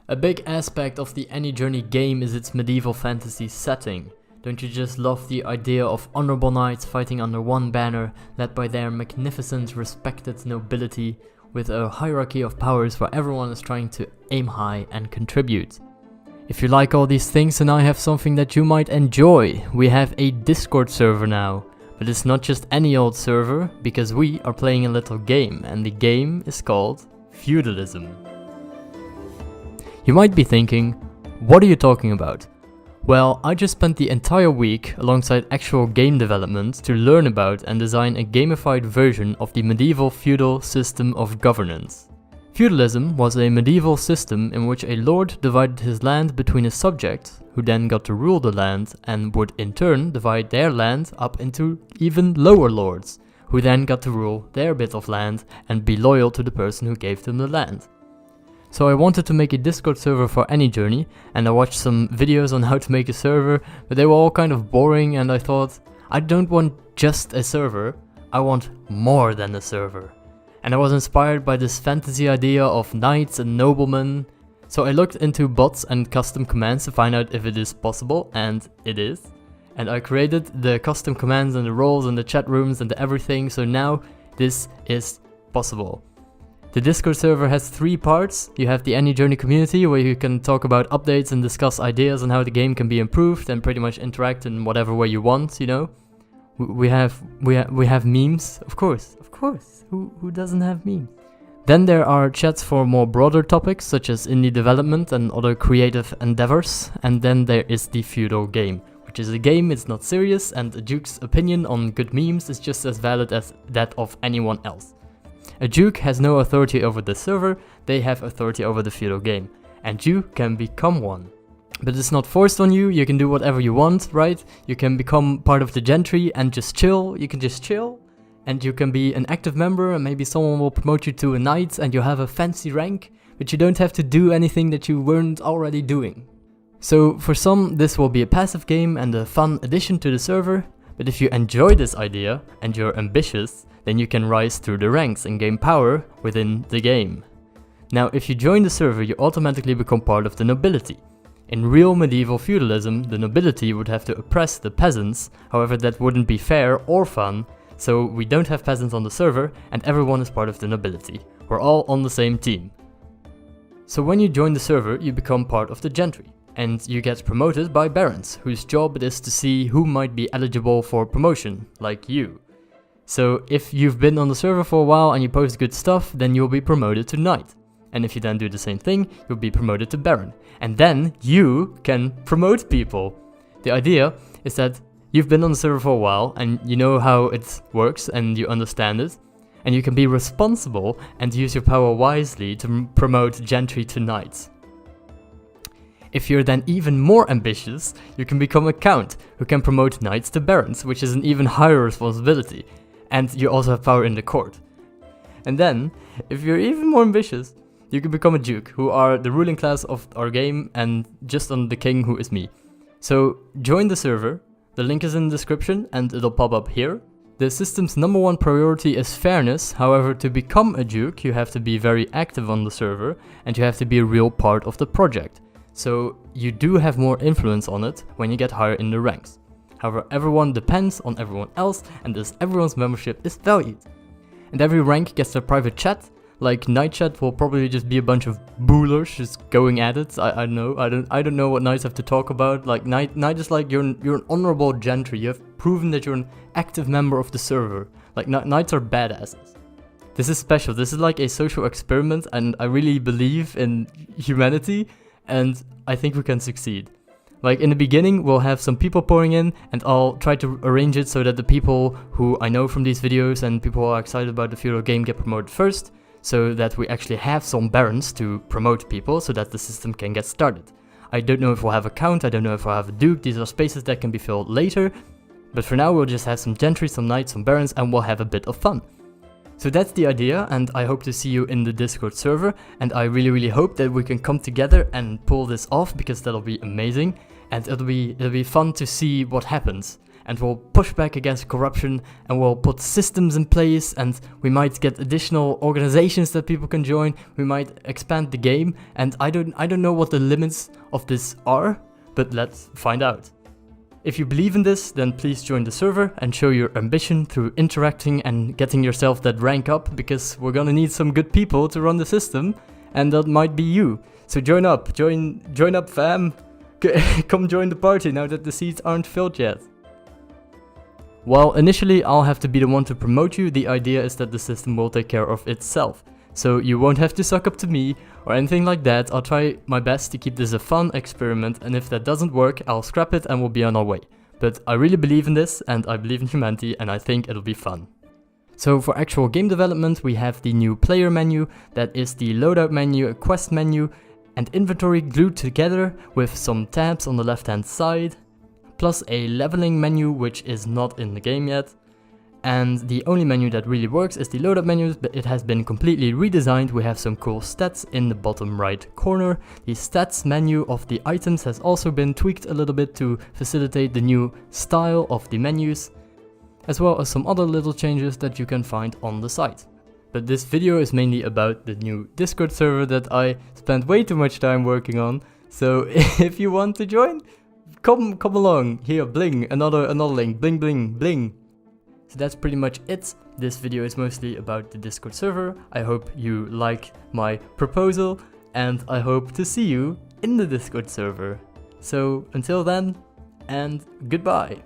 A big aspect of the Any Journey game is its medieval fantasy setting. Don't you just love the idea of honorable knights fighting under one banner, led by their magnificent, respected nobility, with a hierarchy of powers where everyone is trying to aim high and contribute? If you like all these things, then I have something that you might enjoy. We have a Discord server now. But it's not just any old server, because we are playing a little game, and the game is called Feudalism. You might be thinking, what are you talking about? Well, I just spent the entire week alongside actual game development to learn about and design a gamified version of the medieval feudal system of governance. Feudalism was a medieval system in which a lord divided his land between his subjects, who then got to rule the land and would in turn divide their land up into even lower lords, who then got to rule their bit of land and be loyal to the person who gave them the land. So I wanted to make a Discord server for Any Journey, and I watched some videos on how to make a server, but they were all kind of boring, and I thought, I don't want just a server, I want more than a server. And I was inspired by this fantasy idea of knights and noblemen, so I looked into bots and custom commands to find out if it is possible, and it is. And I created the custom commands and the roles and the chat rooms and everything, so now this is possible. The Discord server has 3 parts. You have the Any Journey community, where you can talk about updates and discuss ideas on how the game can be improved and pretty much interact in whatever way you want, you know. We have memes, of course. Who doesn't have memes? Then there are chats for more broader topics such as indie development and other creative endeavors. And then there is the feudal game, which is a game, it's not serious, and a duke's opinion on good memes is just as valid as that of anyone else. A duke has no authority over the server, they have authority over the feudal game, and you can become one. But it's not forced on you, you can do whatever you want, right? You can become part of the gentry and just chill, you can just chill, and you can be an active member, and maybe someone will promote you to a knight and you have a fancy rank, but you don't have to do anything that you weren't already doing. So for some, this will be a passive game and a fun addition to the server, but if you enjoy this idea and you're ambitious, then you can rise through the ranks and gain power within the game. Now, if you join the server, you automatically become part of the nobility. In real medieval feudalism, the nobility would have to oppress the peasants, however that wouldn't be fair or fun, so we don't have peasants on the server and everyone is part of the nobility. We're all on the same team. So when you join the server, you become part of the gentry, and you get promoted by barons, whose job it is to see who might be eligible for promotion, like you. So if you've been on the server for a while and you post good stuff, then you'll be promoted to knight. And if you then do the same thing, you'll be promoted to baron. And then you can promote people. The idea is that you've been on the server for a while and you know how it works and you understand it. And you can be responsible and use your power wisely to promote gentry to knights. If you're then even more ambitious, you can become a count who can promote knights to barons, which is an even higher responsibility. And you also have power in the court. And then, if you're even more ambitious, you can become a duke, who are the ruling class of our game and just on the king, who is me. So join the server, the link is in the description and it'll pop up here. The system's #1 priority is fairness, however to become a duke you have to be very active on the server and you have to be a real part of the project. So you do have more influence on it when you get higher in the ranks. However, everyone depends on everyone else and thus everyone's membership is valued. And every rank gets a private chat, like knight chat will probably just be a bunch of boolers just going at it. I don't know what knights have to talk about. Like knight is like you're an honorable gentry, you have proven that you're an active member of the server. Like knights are badasses. This is special, this is like a social experiment and I really believe in humanity and I think we can succeed. Like in the beginning we'll have some people pouring in and I'll try to arrange it so that the people who I know from these videos and people who are excited about the feudal game get promoted first, so that we actually have some barons to promote people so that the system can get started. I don't know if we'll have a count, I don't know if we'll have a duke, these are spaces that can be filled later, but for now we'll just have some gentry, some knights, some barons and we'll have a bit of fun. So that's the idea and I hope to see you in the Discord server and I really hope that we can come together and pull this off because that'll be amazing and it'll be fun to see what happens. and we'll push back against corruption, and we'll put systems in place, and we might get additional organizations that people can join. We might expand the game, and I don't know what the limits of this are, but let's find out. If you believe in this, then please join the server and show your ambition through interacting and getting yourself that rank up, because we're gonna need some good people to run the system, and that might be you. So join up, join up fam. Come join the party now that the seats aren't filled yet. While initially I'll have to be the one to promote you, the idea is that the system will take care of itself. So you won't have to suck up to me or anything like that. I'll try my best to keep this a fun experiment, and if that doesn't work, I'll scrap it and we'll be on our way. But I really believe in this, and I believe in humanity, and I think it'll be fun. So for actual game development, we have the new player menu, that is the loadout menu, a quest menu, and inventory glued together with some tabs on the left hand side, plus a leveling menu which is not in the game yet. And the only menu that really works is the loadout menu, but it has been completely redesigned. We have some cool stats in the bottom right corner. The stats menu of the items has also been tweaked a little bit to facilitate the new style of the menus, as well as some other little changes that you can find on the site. But this video is mainly about the new Discord server that I spent way too much time working on. So if you want to join, come along. Here, bling, another link, bling bling bling. So that's pretty much it. This video is mostly about the Discord server. I hope you like my proposal, and I hope to see you in the Discord server. So until then, and goodbye.